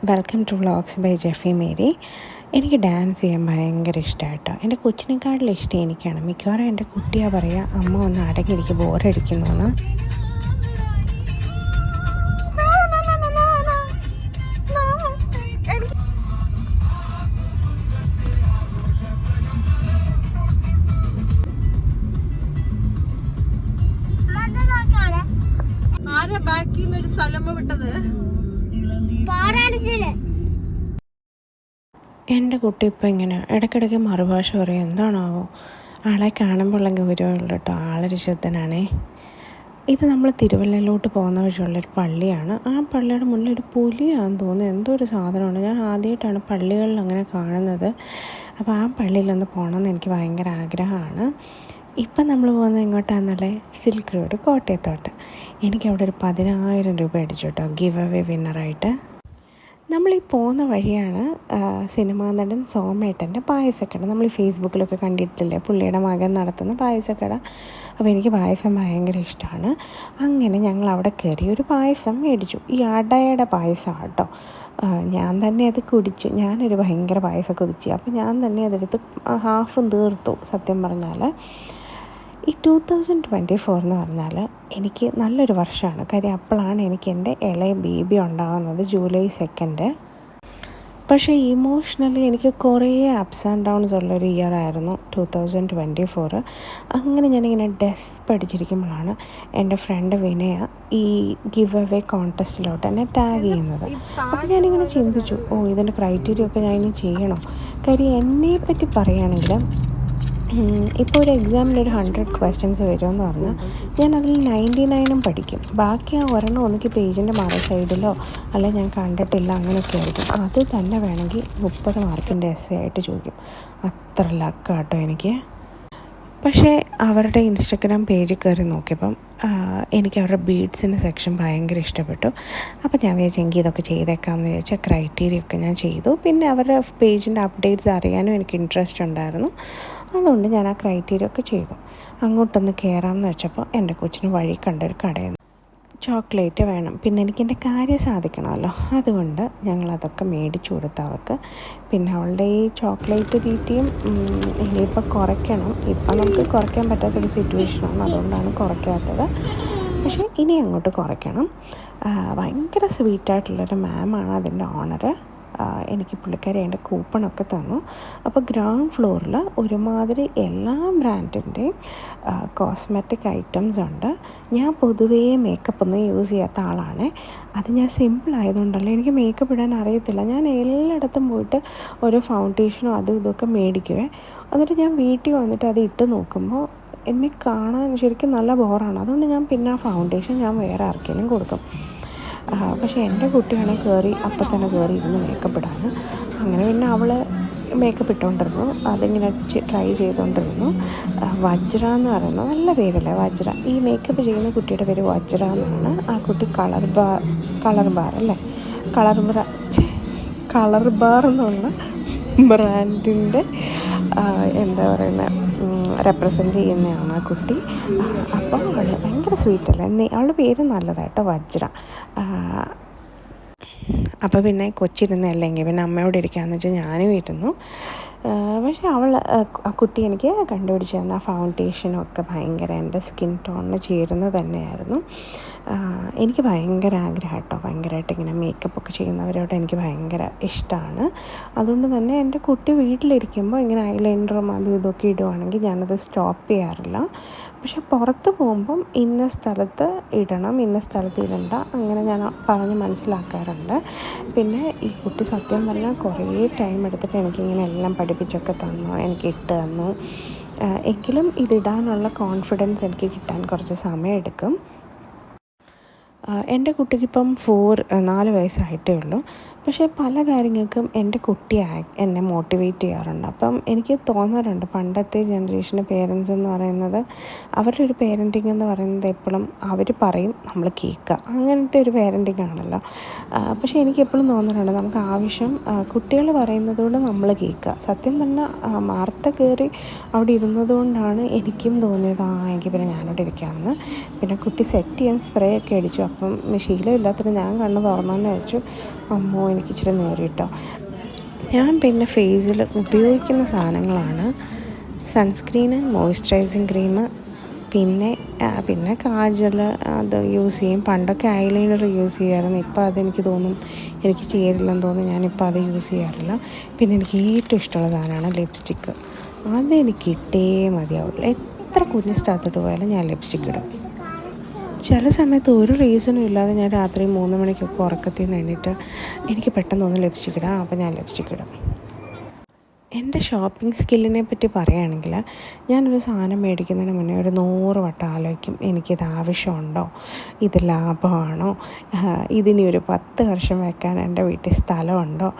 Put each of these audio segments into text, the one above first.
Welcome to vlogs by Jeffy Mary. എനിക്ക് dance ചെയ്യാൻ ഭയങ്കര ഇഷ്ടമാണ് കേട്ടോ. എൻ്റെ കൊച്ചിനെക്കാട്ടിലും ഇഷ്ടം എനിക്കാണ്. മിക്കവാറും എൻ്റെ കുട്ടിയാ പറയുക, അമ്മ ഒന്ന് അടങ്ങിയിരിക്കും, ബോറടിക്കുന്നു എന്ന്. ആരാ ബാക്കിൽ നിന്ന് ഒരു സ്ഥലം വിട്ടത്? എൻ്റെ കുട്ടി ഇപ്പോൾ ഇങ്ങനെ ഇടയ്ക്കിടയ്ക്ക് മറുഭാഷ പറയും. എന്താണാവോ, ആളെ കാണുമ്പോൾ ഗൗരവമുള്ളൂ കേട്ടോ. ആളൊരു ശുദ്ധനാണേ. ഇത് നമ്മൾ തിരുവല്ലയിലോട്ട് പോകുന്ന വഴിയുള്ളൊരു പള്ളിയാണ്. ആ പള്ളിയുടെ മുന്നിൽ ഒരു പുലിയാണെന്ന് തോന്നുന്നു, എന്തോ ഒരു സാധനമാണ്. ഞാൻ ആദ്യമായിട്ടാണ് പള്ളികളിൽ അങ്ങനെ കാണുന്നത്. അപ്പോൾ ആ പള്ളിയിലൊന്ന് പോകണമെന്ന് എനിക്ക് ഭയങ്കര ആഗ്രഹമാണ്. ഇപ്പം നമ്മൾ പോകുന്നത് എങ്ങോട്ടാണെന്നല്ലേ? Silk road, കോട്ടയത്തോട്ട്. എനിക്കവിടെ ഒരു 10,000 രൂപ അടിച്ചു കേട്ടോ, ഗിവ് അവേ വിന്നറായിട്ട്. നമ്മളീ പോകുന്ന വഴിയാണ് സിനിമാ നടൻ സോമേട്ടൻ്റെ പായസക്കട. നമ്മൾ ഫേസ്ബുക്കിലൊക്കെ കണ്ടിട്ടില്ലേ, പുള്ളിയുടെ മകൻ നടത്തുന്ന പായസക്കട. അപ്പോൾ എനിക്ക് പായസം ഭയങ്കര ഇഷ്ടമാണ്. അങ്ങനെ ഞങ്ങൾ അവിടെ കയറി ഒരു പായസം മേടിച്ചു. ഈ അടയുടെ പായസം കേട്ടോ. ഞാൻ തന്നെ അത് കുടിച്ചു. ഞാനൊരു ഭയങ്കര പായസം കുടിച്ചു. അപ്പോൾ ഞാൻ തന്നെ അതെടുത്ത് ഹാഫും തീർത്തു. സത്യം പറഞ്ഞാൽ ഈ 2024 എന്ന് പറഞ്ഞാൽ എനിക്ക് നല്ലൊരു വർഷമാണ്. കാര്യം അപ്പോഴാണ് എനിക്ക് എൻ്റെ ഇളയ ബേബി ഉണ്ടാകുന്നത്, ജൂലൈ 2. പക്ഷേ ഇമോഷണലി എനിക്ക് കുറേ അപ്സ് ആൻഡ് ഡൗൺസ് ഉള്ളൊരു ഇയർ ആയിരുന്നു 2024. അങ്ങനെ ഞാനിങ്ങനെ പഠിച്ചിരിക്കുമ്പോഴാണ് എൻ്റെ ഫ്രണ്ട് വിനയ ഈ ഗിവ് അവേ കോൺടെസ്റ്റിലോട്ട് എന്നെ ടാഗ് ചെയ്യുന്നത്. അപ്പോൾ ഞാനിങ്ങനെ ചിന്തിച്ചു, ഇതിൻ്റെ ക്രൈറ്റീരിയ ഒക്കെ ഞാൻ ഇനി ചെയ്യണോ? കാര്യം എന്നെപ്പറ്റി പറയുകയാണെങ്കിൽ ഇപ്പോൾ ഒരു എക്സാമിനൊരു 100 ക്വസ്റ്റ്യൻസ് വരുമെന്ന് പറഞ്ഞാൽ ഞാൻ അതിൽ 99 പഠിക്കും. ബാക്കി ആ ഒരെണ്ണം ഒന്നിക്ക് പേജിൻ്റെ മറു സൈഡിലോ അല്ലെ ഞാൻ കണ്ടിട്ടില്ല അങ്ങനെയൊക്കെ ആയിരിക്കും. അത് തന്നെ വേണമെങ്കിൽ 30 മാർക്കിൻ്റെ എസ്സേ ആയിട്ട് ചോദിക്കും. അത്ര ലക്കാട്ടോ എനിക്ക്. പക്ഷേ അവരുടെ ഇൻസ്റ്റഗ്രാം പേജിൽ കയറി നോക്കിയപ്പം എനിക്ക് അവരുടെ ബീഡ്സിൻ്റെ സെക്ഷൻ ഭയങ്കര ഇഷ്ടപ്പെട്ടു. അപ്പോൾ ഞാൻ വിചാരിച്ചെങ്കിൽ ഇതൊക്കെ ചെയ്തേക്കാമെന്ന് വിചാരിച്ചാൽ ക്രൈറ്റീരിയ ഒക്കെ ഞാൻ ചെയ്തു. പിന്നെ അവരുടെ പേജിൻ്റെ അപ്ഡേറ്റ്സ് അറിയാനും എനിക്ക് ഇൻട്രസ്റ്റ് ഉണ്ടായിരുന്നു. അതുകൊണ്ട് ഞാൻ ആ ക്രൈറ്റീരിയ ഒക്കെ ചെയ്തു. അങ്ങോട്ടൊന്ന് കയറാമെന്ന് വെച്ചപ്പോൾ എൻ്റെ കൊച്ചിന് വഴി കണ്ടൊരു കടയിൽ ചോക്ലേറ്റ് വേണം, പിന്നെ എനിക്കെൻ്റെ കാര്യം സാധിക്കണമല്ലോ. അതുകൊണ്ട് ഞങ്ങളതൊക്കെ മേടിച്ചു കൊടുത്തു അവൾക്ക്. പിന്നെ അവളുടെ ഈ ചോക്ലേറ്റ് തീറ്റയും ഇനിയിപ്പോൾ കുറയ്ക്കണം. ഇപ്പം നമുക്ക് കുറയ്ക്കാൻ പറ്റാത്തൊരു സിറ്റുവേഷനാണ്, അതുകൊണ്ടാണ് കുറയ്ക്കാത്തത്. പക്ഷേ ഇനി അങ്ങോട്ട് കുറയ്ക്കണം. ഭയങ്കര സ്വീറ്റായിട്ടുള്ളൊരു മാമാണ് അതിൻ്റെ ഓണർ. എനിക്ക് പുള്ളിക്കാരി അതിൻ്റെ കൂപ്പണൊക്കെ തന്നു. അപ്പോൾ ഗ്രൗണ്ട് ഫ്ലോറിൽ ഒരുമാതിരി എല്ലാ ബ്രാൻഡിൻ്റെയും കോസ്മെറ്റിക് ഐറ്റംസ് ഉണ്ട്. ഞാൻ പൊതുവേ മേക്കപ്പ് ഒന്നും യൂസ് ചെയ്യാത്ത ആളാണ്. അത് ഞാൻ സിമ്പിൾ ആയതുകൊണ്ടല്ല, എനിക്ക് മേക്കപ്പ് ഇടാൻ അറിയത്തില്ല. ഞാൻ എല്ലായിടത്തും പോയിട്ട് ഓരോ ഫൗണ്ടേഷനും അതും ഇതൊക്കെ മേടിക്കുവേ. എന്നിട്ട് ഞാൻ വീട്ടിൽ വന്നിട്ട് അത് ഇട്ട് നോക്കുമ്പോൾ എന്നെ കാണാൻ ശരിക്കും നല്ല ബോറാണ്. അതുകൊണ്ട് ഞാൻ പിന്നെ ആ ഫൗണ്ടേഷൻ ഞാൻ വേറെ ആർക്കെങ്കിലും കൊടുക്കും. പക്ഷേ എൻ്റെ കുട്ടിയാണെങ്കിൽ അപ്പം തന്നെ ഇരുന്ന് മേക്കപ്പ് ഇടാൻ. അങ്ങനെ പിന്നെ അവൾ മേക്കപ്പ് ഇട്ടുകൊണ്ടിരുന്നു, അതിങ്ങനെ ട്രൈ ചെയ്തുകൊണ്ടിരുന്നു. വജ്ര എന്ന് പറയുന്നത് നല്ല പേരല്ലേ, വജ്ര. ഈ മേക്കപ്പ് ചെയ്യുന്ന കുട്ടിയുടെ പേര് വജ്ര എന്നാണ്. ആ കുട്ടി കളർ ബാർ അല്ലേ, കളർ ബാർ എന്നുള്ള ബ്രാൻഡിൻ്റെ എന്താ പറയുന്നത് റെപ്രസെൻ്റ് ചെയ്യുന്നതാണ് ആ കുട്ടി. അപ്പോൾ അവൾ ഭയങ്കര സ്വീറ്റല്ലേ, അവളുടെ പേര് നല്ലതായിട്ടോ, വജ്ര. അപ്പോൾ പിന്നെ കൊച്ചിരുന്ന് അല്ലെങ്കിൽ പിന്നെ അമ്മയോട് ഇരിക്കാമെന്ന് വെച്ചാൽ ഞാനും ഇരുന്നു. പക്ഷേ ആ കുട്ടി എനിക്ക് കണ്ടുപിടിച്ച് തന്ന ആ ഫൗണ്ടേഷനൊക്കെ ഭയങ്കര എൻ്റെ സ്കിൻ ടോണിന് ചേരുന്നത് തന്നെയായിരുന്നു. എനിക്ക് ഭയങ്കര ആഗ്രഹം കേട്ടോ, ഭയങ്കരമായിട്ട് ഇങ്ങനെ മേക്കപ്പൊക്കെ ചെയ്യുന്നവരോട് എനിക്ക് ഭയങ്കര ഇഷ്ടമാണ്. അതുകൊണ്ട് തന്നെ എൻ്റെ കുട്ടി വീട്ടിലിരിക്കുമ്പോൾ ഇങ്ങനെ ഐലൈനറും അതും ഇതൊക്കെ ഇടുവാണെങ്കിൽ ഞാനത് സ്റ്റോപ്പ് ചെയ്യാറില്ല. പക്ഷെ പുറത്ത് പോകുമ്പം ഇന്ന സ്ഥലത്ത് ഇടണം, ഇന്ന സ്ഥലത്ത് ഇടണ്ട, അങ്ങനെ ഞാൻ പറഞ്ഞ് മനസ്സിലാക്കാറുണ്ട്. പിന്നെ ഈ കുട്ടി സത്യം പറഞ്ഞാൽ കുറേ ടൈം എടുത്തിട്ട് എനിക്കിങ്ങനെ എല്ലാം പഠിപ്പിച്ചൊക്കെ തന്നു, എനിക്ക് ഇട്ട് തന്നു. എങ്കിലും ഇതിടാനുള്ള കോൺഫിഡൻസ് എനിക്ക് കിട്ടാൻ കുറച്ച് സമയമെടുക്കും. എൻ്റെ കുട്ടിക്കിപ്പം 4 വയസ്സായിട്ടേ ഉള്ളൂ. പക്ഷേ പല കാര്യങ്ങൾക്കും എൻ്റെ കുട്ടി എന്നെ മോട്ടിവേറ്റ് ചെയ്യാറുണ്ട്. അപ്പം എനിക്ക് തോന്നാറുണ്ട്, പണ്ടത്തെ ജനറേഷൻ്റെ പേരൻസ് എന്ന് പറയുന്നത് അവരുടെ ഒരു പേരൻറ്റിങ് എന്ന് പറയുന്നത് എപ്പോഴും അവർ പറയും നമ്മൾ കേൾക്കുക, അങ്ങനത്തെ ഒരു പേരൻറ്റിങ് ആണല്ലോ. പക്ഷേ എനിക്ക് എപ്പോഴും തോന്നാറുണ്ട് നമുക്ക് ആവശ്യം കുട്ടികൾ പറയുന്നത് കൊണ്ട് നമ്മൾ കേൾക്കുക. സത്യം പറഞ്ഞാൽ മാർത്ത കയറി അവിടെ ഇരുന്നത് കൊണ്ടാണ് എനിക്കും തോന്നിയത് എങ്കിൽ പിന്നെ ഞാനവിടെ ഇരിക്കാമെന്ന്. പിന്നെ കുട്ടി സെറ്റ് ചെയ്യാൻ സ്പ്രേ ഒക്കെ അടിച്ചു. അപ്പം ശീലമില്ലാത്തതിന് ഞാൻ കണ്ണ് തുറന്നു തന്നെ വെച്ചു. അമ്മോ എനിക്ക് ഇച്ചിരി നേരിട്ടോ. ഞാൻ പിന്നെ ഫേസിൽ ഉപയോഗിക്കുന്ന സാധനങ്ങളാണ് സൺസ്ക്രീന്, മോയ്സ്ചറൈസിങ് ക്രീം, പിന്നെ കാജൽ അത് യൂസ് ചെയ്യും. പണ്ടൊക്കെ ഐലൈനർ യൂസ് ചെയ്യാമായിരുന്നു. ഇപ്പോൾ അതെനിക്ക് തോന്നും എനിക്ക് ചേരില്ലെന്ന് തോന്നുന്നു, ഞാനിപ്പോൾ അത് യൂസ് ചെയ്യാറില്ല. പിന്നെ എനിക്ക് ഏറ്റവും ഇഷ്ടമുള്ള സാധനമാണ് ലിപ്സ്റ്റിക്ക്. അതെനിക്ക് ഇട്ടേ മതിയാവുള്ളൂ. എത്ര കുഞ്ഞ് സ്ഥലത്തോട്ട് പോയാലും ഞാൻ ലിപ്സ്റ്റിക്ക് ഇടും. ചില സമയത്ത് ഒരു റീസണും ഇല്ലാതെ ഞാൻ രാത്രി 3 മണിക്കൊക്കെ ഉറക്കത്തിൽ നിന്ന് എണീറ്റ് എനിക്ക് പെട്ടെന്ന് ഒന്ന് ലിപ്സ്റ്റിക്ക് ഇടാം, അപ്പോൾ ഞാൻ ലിപ്സ്റ്റിക്ക് ഇടും. എൻ്റെ ഷോപ്പിംഗ് സ്കില്ലിനെ പറ്റി പറയുകയാണെങ്കിൽ, ഞാനൊരു സാധനം മേടിക്കുന്നതിന് മുന്നേ ഒരു 100 വട്ടം ആലോചിക്കും, എനിക്കിത് ആവശ്യമുണ്ടോ, ഇത് ലാഭമാണോ, ഇതിനി ഒരു 10 വർഷം വെക്കാൻ എൻ്റെ വീട്ടിൽ സ്ഥലമുണ്ടോ.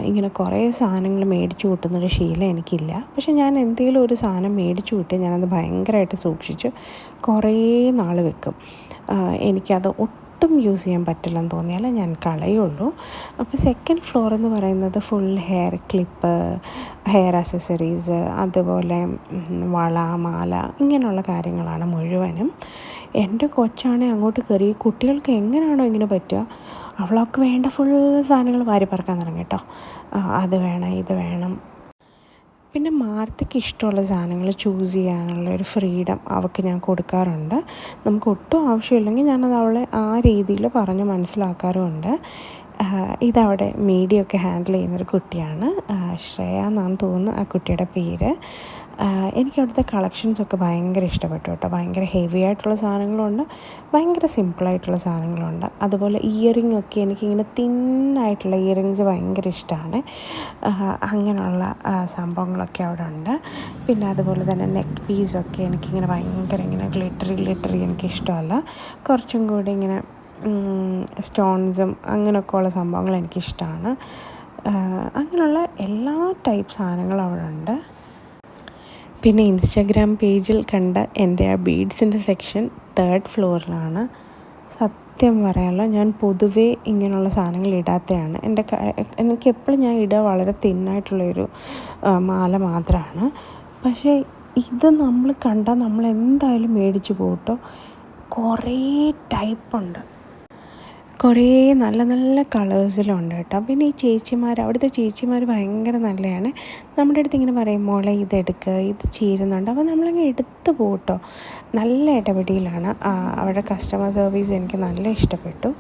ഇങ്ങനെ കുറേ സാധനങ്ങൾ മേടിച്ചു കൂട്ടുന്നൊരു ശീലം എനിക്കില്ല. പക്ഷെ ഞാൻ എന്തെങ്കിലും ഒരു സാധനം മേടിച്ചു കൂട്ടി ഞാനത് ഭയങ്കരമായിട്ട് സൂക്ഷിച്ച് കുറേ നാൾ വെക്കും. എനിക്കത് ഒട്ടും യൂസ് ചെയ്യാൻ പറ്റില്ലെന്ന് തോന്നിയാൽ ഞാൻ കളയുള്ളൂ. അപ്പോൾ സെക്കൻഡ് ഫ്ലോർ എന്ന് പറയുന്നത് full hair clip, hair accessories, അതുപോലെ വള, മാല, ഇങ്ങനെയുള്ള കാര്യങ്ങളാണ് മുഴുവനും. എൻ്റെ കൊച്ചാണെങ്കിൽ അങ്ങോട്ട് കയറി, കുട്ടികൾക്ക് എങ്ങനെയാണോ ഇങ്ങനെ പറ്റുക, അവൾക്ക് വേണ്ട ഫുൾ സാധനങ്ങൾ വാരി പറക്കാൻ തുടങ്ങി കേട്ടോ. അത് വേണം, ഇത് വേണം. പിന്നെ മാർത്തയ്ക്ക് ഇഷ്ടമുള്ള സാധനങ്ങൾ ചൂസ് ചെയ്യാനുള്ള ഒരു ഫ്രീഡം അവൾക്ക് ഞാൻ കൊടുക്കാറുണ്ട്. നമുക്ക് ഒട്ടും ആവശ്യമില്ലെങ്കിൽ ഞാനത് അവളെ ആ രീതിയിൽ പറഞ്ഞ് മനസ്സിലാക്കാറുമുണ്ട്. ഇതവിടെ മീഡിയൊക്കെ ഹാൻഡിൽ ചെയ്യുന്നൊരു കുട്ടിയാണ്, ശ്രേയ എന്നാണ് തോന്നുന്നു ആ കുട്ടിയുടെ പേര്. എനിക്ക് അവിടുത്തെ കളക്ഷൻസൊക്കെ ഭയങ്കര ഇഷ്ടപ്പെട്ടു കേട്ടോ. ഭയങ്കര ഹെവി ആയിട്ടുള്ള സാധനങ്ങളുണ്ട്, ഭയങ്കര സിമ്പിളായിട്ടുള്ള സാധനങ്ങളുണ്ട്. അതുപോലെ ഇയറിംഗ് ഒക്കെ എനിക്കിങ്ങനെ തിന്നായിട്ടുള്ള ഇയറിങ്സ് ഭയങ്കര ഇഷ്ടമാണ്. അങ്ങനെയുള്ള സംഭവങ്ങളൊക്കെ അവിടെ ഉണ്ട്. പിന്നെ അതുപോലെ തന്നെ നെക്ക് പീസൊക്കെ എനിക്കിങ്ങനെ ഭയങ്കര ഇങ്ങനെ ഗ്ലിറ്ററി എനിക്കിഷ്ടമല്ല. കുറച്ചും കൂടി ഇങ്ങനെ സ്റ്റോൺസും അങ്ങനെയൊക്കെ ഉള്ള സംഭവങ്ങൾ എനിക്കിഷ്ടമാണ്. അങ്ങനെയുള്ള എല്ലാ ടൈപ്പ് സാധനങ്ങളും അവിടെ ഉണ്ട്. പിന്നെ ഇൻസ്റ്റാഗ്രാം പേജിൽ കണ്ട എൻ്റെ ആ ബീഡ്സിൻ്റെ സെക്ഷൻ 3rd ഫ്ലോറിലാണ്. സത്യം പറയാമല്ലോ, ഞാൻ പൊതുവേ ഇങ്ങനെയുള്ള സാധനങ്ങൾ ഇടാത്തതാണ്. എനിക്കെപ്പോഴും ഞാൻ ഇടുക വളരെ തിന്നായിട്ടുള്ളൊരു മാല മാത്രമാണ്. പക്ഷേ ഇത് നമ്മൾ കണ്ടാൽ നമ്മൾ എന്തായാലും മേടിച്ച് പോകട്ടോ. കുറേ ടൈപ്പുണ്ട്, കുറേ നല്ല നല്ല കളേഴ്സിലുണ്ട് കേട്ടോ. പിന്നെ ഈ അവിടുത്തെ ചേച്ചിമാർ ഭയങ്കര നല്ലതാണ്. നമ്മുടെ അടുത്ത് ഇങ്ങനെ പറയും, മോളെ ഇതെടുക്കുക, ഇത് ചേരുന്നുണ്ട്. അപ്പോൾ നമ്മളങ്ങ് എടുത്ത് പോകട്ടോ. നല്ല ഇടപെടലാണ്. അവരുടെ കസ്റ്റമർ സർവീസ് എനിക്ക് നല്ല ഇഷ്ടപ്പെട്ടു.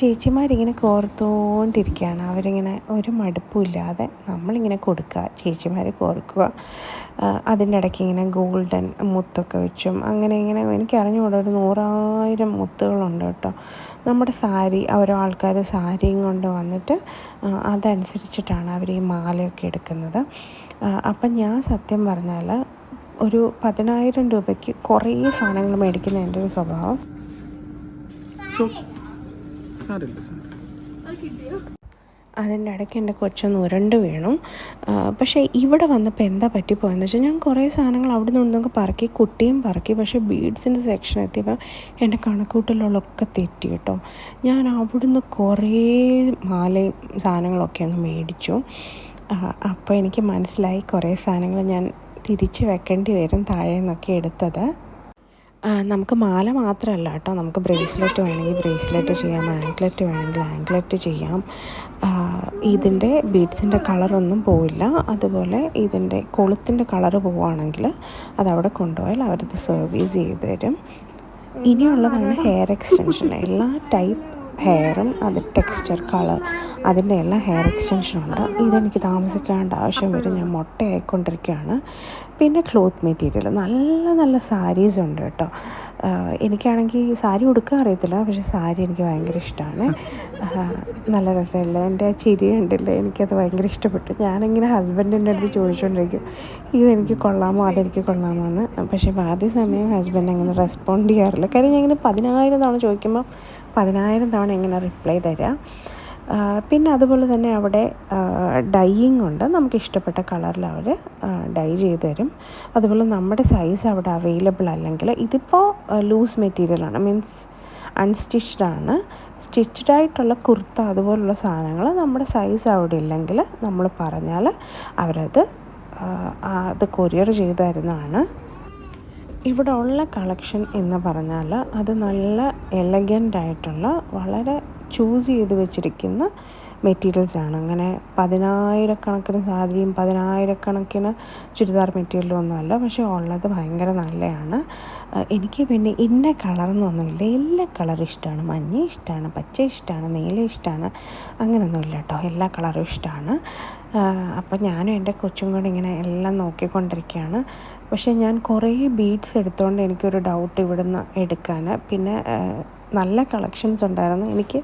ചേച്ചിമാരിങ്ങനെ കോർത്തുകൊണ്ടിരിക്കുകയാണ്. അവരിങ്ങനെ ഒരു മടുപ്പുമില്ലാതെ നമ്മളിങ്ങനെ കൊടുക്കുക, ചേച്ചിമാർ കോർക്കുക. അതിൻ്റെ ഇടയ്ക്ക് ഇങ്ങനെ ഗോൾഡൻ മുത്തൊക്കെ വെച്ചും അങ്ങനെ ഇങ്ങനെ എനിക്കറിഞ്ഞുകൂടെ ഒരു 100,000 മുത്തുകളുണ്ട് കേട്ടോ. നമ്മുടെ ഓരോ ആൾക്കാർ സാരിയും കൊണ്ട് വന്നിട്ട് അതനുസരിച്ചിട്ടാണ് അവർ ഈ മാലയൊക്കെ എടുക്കുന്നത്. അപ്പം ഞാൻ സത്യം പറഞ്ഞാൽ ഒരു 10,000 രൂപയ്ക്ക് കുറേ സാധനങ്ങൾ മേടിക്കുന്ന എൻ്റെ ഒരു സ്വഭാവം. അതിൻ്റെ ഇടയ്ക്ക് എൻ്റെ കൊച്ചൊന്ന് ഉരുണ്ട് വീണു. പക്ഷേ ഇവിടെ വന്നപ്പോൾ എന്താ പറ്റിപ്പോയെന്ന് വെച്ചാൽ, ഞാൻ കുറേ സാധനങ്ങൾ അവിടെ നിന്നൊക്കെ പറക്കി, കുട്ടിയും പറക്കി. പക്ഷേ ബീഡ്സിൻ്റെ സെക്ഷൻ എത്തിയപ്പോൾ എൻ്റെ കണക്കൂട്ടലുകളൊക്കെ തെറ്റി കേട്ടോ. ഞാൻ അവിടുന്ന് കുറേ മാലയും സാധനങ്ങളൊക്കെ അങ്ങ് മേടിച്ചു. അപ്പോൾ എനിക്ക് മനസ്സിലായി കുറേ സാധനങ്ങൾ ഞാൻ തിരിച്ച് വെക്കേണ്ടി വരും താഴെ നിന്നൊക്കെ എടുത്തത്. നമുക്ക് മാല മാത്രമല്ല കേട്ടോ, നമുക്ക് ബ്രേസ്ലെറ്റ് വേണമെങ്കിൽ ബ്രേസ്ലെറ്റ് ചെയ്യാം, ആങ്ക്ലെറ്റ് വേണമെങ്കിൽ ആങ്ക്ലെറ്റ് ചെയ്യാം. ഇതിൻ്റെ ബീഡ്സിൻ്റെ കളറൊന്നും പോവില്ല. അതുപോലെ ഇതിൻ്റെ കൊളുത്തിൻ്റെ കളറ് പോവുകയാണെങ്കിൽ അതവിടെ കൊണ്ടുപോയാൽ അവരത് സർവീസ് ചെയ്ത് തരും. ഇനിയുള്ളതാണ് ഹെയർ എക്സ്റ്റൻഷൻ. എല്ലാ ടൈപ്പ് ഹെയറും അത് ടെക്സ്ചർ, കളർ, അതിൻ്റെ എല്ലാം ഹെയർ എക്സ്റ്റൻഷനുണ്ട്. ഇതെനിക്ക് താമസിക്കാണ്ട് ആവശ്യം വരും, ഞാൻ മുട്ടയായിക്കൊണ്ടിരിക്കുകയാണ്. പിന്നെ ക്ലോത്ത് മെറ്റീരിയൽ, നല്ല നല്ല സാരീസ് ഉണ്ട് കേട്ടോ. എനിക്കാണെങ്കിൽ സാരി ഉടുക്കാൻ അറിയത്തില്ല, പക്ഷേ സാരി എനിക്ക് ഭയങ്കര ഇഷ്ടമാണ്. നല്ല രസമല്ലേ, എൻ്റെ ചിരി ഉണ്ടല്ലേ, എനിക്കത് ഭയങ്കര ഇഷ്ടപ്പെട്ടു. ഞാനിങ്ങനെ ഹസ്ബൻഡിൻ്റെ അടുത്ത് ചോദിച്ചുകൊണ്ടിരിക്കും, ഇതെനിക്ക് കൊള്ളാമോ അതെനിക്ക് കൊള്ളാമോ എന്ന്. പക്ഷേ ആദ്യ സമയം ഹസ്ബൻഡ് അങ്ങനെ റെസ്പോണ്ട് ചെയ്യാറില്ല. കാര്യം ഞാൻ ഇങ്ങനെ 10,000 തവണ ചോദിക്കുമ്പോൾ 10,000 തവണ എങ്ങനെ റിപ്ലൈ തരാം. പിന്നെ അതുപോലെ തന്നെ അവിടെ ഡൈയിങ് ഉണ്ട്. നമുക്ക് ഇഷ്ടപ്പെട്ട കളറിൽ അവർ ഡൈ ചെയ്ത് തരും. അതുപോലെ നമ്മുടെ സൈസ് അവിടെ അവൈലബിൾ അല്ലെങ്കിൽ, ഇതിപ്പോൾ ലൂസ് മെറ്റീരിയലാണ്, മീൻസ് അൺസ്റ്റിച്ച്ഡ് ആണ്. സ്റ്റിച്ച്ഡ് ആയിട്ടുള്ള കുർത്ത അതുപോലുള്ള സാധനങ്ങൾ നമ്മുടെ സൈസ് അവിടെ ഇല്ലെങ്കിൽ നമ്മൾ പറഞ്ഞാൽ അവരത് കൊറിയർ ചെയ്ത് തരുന്നതാണ്. ഇവിടെ ഉള്ള കളക്ഷൻ എന്ന് പറഞ്ഞാൽ അത് നല്ല എലഗൻ്റ് ആയിട്ടുള്ള വളരെ ചൂസ് ചെയ്ത് വെച്ചിരിക്കുന്ന മെറ്റീരിയൽസാണ്. അങ്ങനെ 10,000 സാരിയും 10,000 ചുരിദാർ മെറ്റീരിയലും ഒന്നുമല്ല, പക്ഷേ ഉള്ളത് ഭയങ്കര നല്ലതാണ്. എനിക്ക് പിന്നെ ഇന്ന കളറെന്നൊന്നുമില്ല, എല്ലാ കളറും ഇഷ്ടമാണ്. മഞ്ഞ ഇഷ്ടമാണ്, പച്ച ഇഷ്ടമാണ്, നീല ഇഷ്ടമാണ്, അങ്ങനെയൊന്നുമില്ല കേട്ടോ, എല്ലാ കളറും ഇഷ്ടമാണ്. അപ്പോൾ ഞാനും എൻ്റെ കൊച്ചും കൂടി ഇങ്ങനെ എല്ലാം നോക്കിക്കൊണ്ടിരിക്കുകയാണ്. പക്ഷേ ഞാൻ കുറേ ബീഡ്സ് എടുത്തുകൊണ്ട് എനിക്കൊരു ഡൗട്ട് ഇവിടുന്ന് എടുക്കാൻ. പിന്നെ നല്ല കളക്ഷൻസ് ഉണ്ടായിരുന്നു, എനിക്ക്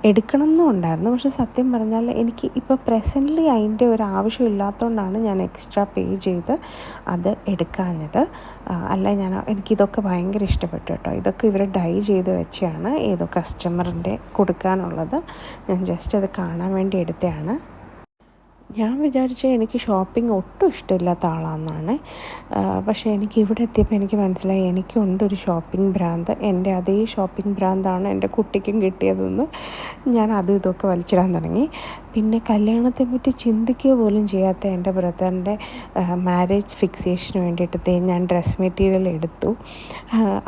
എടുക്കണം എന്നും ഉണ്ടായിരുന്നു. പക്ഷേ സത്യം പറഞ്ഞാൽ എനിക്ക് ഇപ്പോൾ പ്രസൻ്റ്ലി അതിൻ്റെ ഒരു ആവശ്യമില്ലാത്തതുകൊണ്ടാണ് ഞാൻ എക്സ്ട്രാ പേ ചെയ്ത് അത് എടുക്കാഞ്ഞത്. അല്ല എനിക്കിതൊക്കെ ഭയങ്കര ഇഷ്ടപ്പെട്ടു കേട്ടോ. ഇതൊക്കെ ഇവർ ഡൈ ചെയ്ത് വെച്ചാണ് ഏതോ കസ്റ്റമറിൻ്റെ കൊടുക്കാനുള്ളത്. ഞാൻ ജസ്റ്റ് അത് കാണാൻ വേണ്ടി എടുത്തതാണ്. ഞാൻ വിചാരിച്ച എനിക്ക് ഷോപ്പിംഗ് ഒട്ടും ഇഷ്ടമില്ലാത്ത ആളാണെന്നാണ്. പക്ഷേ എനിക്ക് ഇവിടെ എത്തിയപ്പോൾ എനിക്ക് മനസ്സിലായി എനിക്കുണ്ടൊരു ഷോപ്പിംഗ് ഭ്രാന്ത്. എൻ്റെ അതേ ഷോപ്പിംഗ് ഭ്രാന്താണ് എൻ്റെ കുട്ടിക്കും കിട്ടിയതെന്ന്. ഞാൻ അതും ഇതൊക്കെ വലിച്ചിടാൻ തുടങ്ങി. പിന്നെ കല്യാണത്തെ പറ്റി ചിന്തിക്കുക പോലും ചെയ്യാത്ത എൻ്റെ ബ്രദറിൻ്റെ മാരേജ് ഫിക്സേഷന് വേണ്ടിയിട്ട് ഞാൻ ഡ്രസ് മെറ്റീരിയൽ എടുത്തു.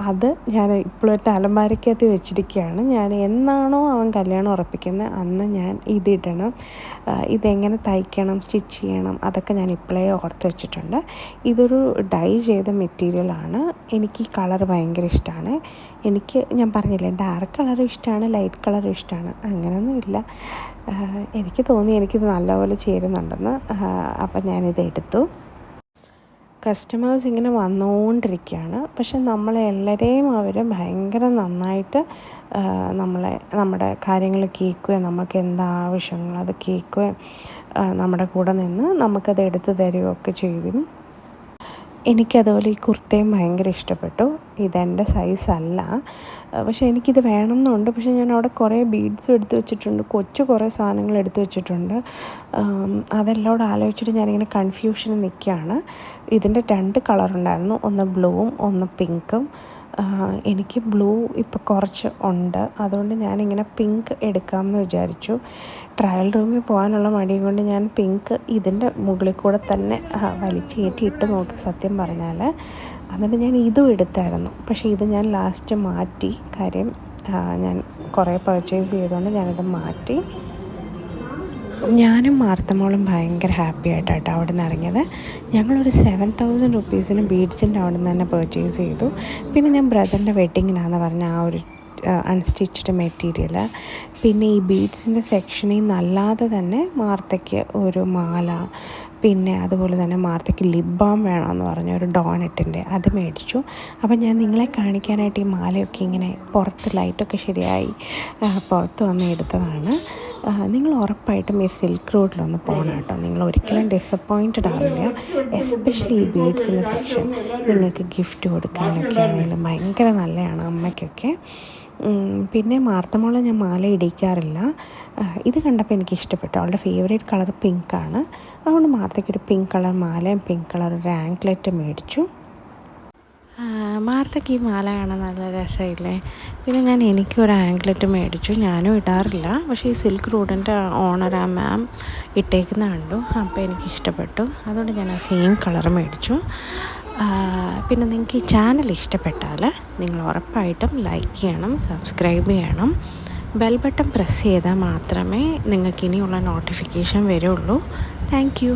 അത് ഞാൻ ഇപ്പോഴത്തെ അലമാരയ്ക്കകത്ത് വെച്ചിരിക്കുകയാണ്. ഞാൻ എന്നാണോ അവൻ കല്യാണം ഉറപ്പിക്കുന്നത് അന്ന് ഞാൻ ഇതിടണം, ഇതെങ്ങനെ തയ്ക്കണം, സ്റ്റിച്ച് ചെയ്യണം, അതൊക്കെ ഞാൻ ഇപ്പോഴേ ഓർത്ത് വെച്ചിട്ടുണ്ട്. ഇതൊരു ഡൈ ചെയ്ത മെറ്റീരിയലാണ്. എനിക്ക് ഈ കളർ ഭയങ്കര ഇഷ്ടമാണ്. ഞാൻ പറഞ്ഞില്ലേ, ഡാർക്ക് കളറും ഇഷ്ടമാണ്, ലൈറ്റ് കളറും ഇഷ്ടമാണ്, അങ്ങനെയൊന്നുമില്ല. എനിക്ക് തോന്നി എനിക്കിത് നല്ലപോലെ ചേരുന്നുണ്ടെന്ന്. അപ്പം ഞാനിത് എടുത്തു. കസ്റ്റമേഴ്സ് ഇങ്ങനെ വന്നുകൊണ്ടിരിക്കുകയാണ്. പക്ഷെ നമ്മളെല്ലാവരെയും അവർ ഭയങ്കര നന്നായിട്ട് നമ്മുടെ കാര്യങ്ങൾ കേൾക്കുകയും നമുക്ക് എന്താ ആവശ്യങ്ങൾ അത് കേൾക്കുകയും നമ്മുടെ കൂടെ നിന്ന് നമുക്കത് എടുത്ത് തരികയൊക്കെ ചെയ്തു. എനിക്കതുപോലെ ഈ കുർത്തയും ഭയങ്കര ഇഷ്ടപ്പെട്ടു. ഇതെൻ്റെ സൈസല്ല, പക്ഷേ എനിക്കിത് വേണമെന്നുണ്ട്. പക്ഷേ ഞാൻ അവിടെ കുറേ ബീഡ്സും എടുത്ത് വെച്ചിട്ടുണ്ട്, കുറേ സാധനങ്ങൾ എടുത്ത് വെച്ചിട്ടുണ്ട്. അതെല്ലാം ആലോചിച്ചിട്ട് ഞാനിങ്ങനെ കൺഫ്യൂഷന് നിൽക്കുകയാണ്. ഇതിൻ്റെ 2 കളറുണ്ടായിരുന്നു, ഒന്ന് ബ്ലൂവും ഒന്ന് പിങ്കും. എനിക്ക് ബ്ലൂ ഇപ്പോൾ കുറച്ച് ഉണ്ട്, അതുകൊണ്ട് ഞാനിങ്ങനെ പിങ്ക് എടുക്കാമെന്ന് വിചാരിച്ചു. ട്രയൽ റൂമിൽ പോകാനുള്ള മടിയും കൊണ്ട് ഞാൻ പിങ്ക് ഇതിൻ്റെ മുകളിൽ കൂടെ തന്നെ വലിച്ച് കയറ്റിയിട്ട് നോക്കി സത്യം പറഞ്ഞാൽ. എന്നിട്ട് ഞാൻ ഇതും എടുത്തായിരുന്നു, പക്ഷേ ഇത് ഞാൻ ലാസ്റ്റ് മാറ്റി. കാര്യം ഞാൻ കുറേ പർച്ചേസ് ചെയ്തുകൊണ്ട് ഞാനത് മാറ്റി. ഞാനും മാർത്തമോളും ഭയങ്കര ഹാപ്പി ആയിട്ടാണ് അവിടെ നിന്ന് ഇറങ്ങിയത്. ഞങ്ങളൊരു 7,000 റുപ്പീസിന് ബീഡ്സിൻ്റെ അവിടെ നിന്ന് തന്നെ പർച്ചേസ് ചെയ്തു. പിന്നെ ഞാൻ ബ്രദറിൻ്റെ വെഡ്ഡിങ്ങിനാണെന്ന് പറഞ്ഞ ആ ഒരു അൺസ്റ്റിച്ച്ഡ് മെറ്റീരിയൽ, പിന്നെ ഈ ബീഡ്സിൻ്റെ സെക്ഷനിൽ നിന്നല്ലാതെ തന്നെ മാർത്തയ്ക്ക് ഒരു മാല, പിന്നെ അതുപോലെ തന്നെ മാർത്തയ്ക്ക് ലിപ് ബാം വേണമെന്ന് പറഞ്ഞ ഒരു ഡോണറ്റിൻ്റെ അത് മേടിച്ചു. അപ്പം ഞാൻ നിങ്ങളെ കാണിക്കാനായിട്ട് ഈ മാലയൊക്കെ ഇങ്ങനെ പുറത്ത് ലൈറ്റൊക്കെ ശരിയായി പുറത്ത് വന്ന് എടുത്തതാണ്. നിങ്ങൾ ഉറപ്പായിട്ടും ഈ സിൽക്ക് റോഡിലൊന്ന് പോകണം കേട്ടോ. നിങ്ങൾ ഒരിക്കലും ഡിസപ്പോയിൻറ്റഡ് ആവില്ല. എസ്പെഷ്യലി ഈ ബീഡ്സിൻ്റെ സെക്ഷൻ നിങ്ങൾക്ക് ഗിഫ്റ്റ് കൊടുക്കാനൊക്കെ ആണെങ്കിലും ഭയങ്കര നല്ലതാണ് അമ്മയ്ക്കൊക്കെ. പിന്നെ മാർത്തമോളെ ഞാൻ മാല ഇടിക്കാറില്ല. ഇത് കണ്ടപ്പോൾ എനിക്ക് ഇഷ്ടപ്പെട്ടു. അവളുടെ ഫേവറേറ്റ് കളർ പിങ്കാണ്. അതുകൊണ്ട് മാർത്തയ്ക്കൊരു പിങ്ക് കളർ മാലയും പിങ്ക് കളർ ഒരു ആങ്ക്ലെറ്റ് മേടിച്ചു. മാർത്തയ്ക്ക് ഈ മാല കാണാൻ നല്ല രസമില്ലേ. പിന്നെ എനിക്കൊരു ആങ്ക്ലെറ്റ് മേടിച്ചു. ഞാനും ഇടാറില്ല, പക്ഷേ ഈ സിൽക്ക് റോഡിൻ്റെ ഓണർ ആ മാം ഇട്ടേക്കുന്ന കണ്ടു, അപ്പോൾ എനിക്ക് ഇഷ്ടപ്പെട്ടു. അതുകൊണ്ട് ഞാൻ ആ സെയിം കളർ മേടിച്ചു. പിന്നെ നിങ്ങൾക്ക് ഈ ചാനൽ ഇഷ്ടപ്പെട്ടാൽ നിങ്ങൾ ഉറപ്പായിട്ടും ലൈക്ക് ചെയ്യണം, സബ്സ്ക്രൈബ് ചെയ്യണം. ബെൽ ബട്ടൺ പ്രസ് ചെയ്താൽ മാത്രമേ നിങ്ങൾക്ക് ഇനിയുള്ള നോട്ടിഫിക്കേഷൻ വരുള്ളൂ. Thank you.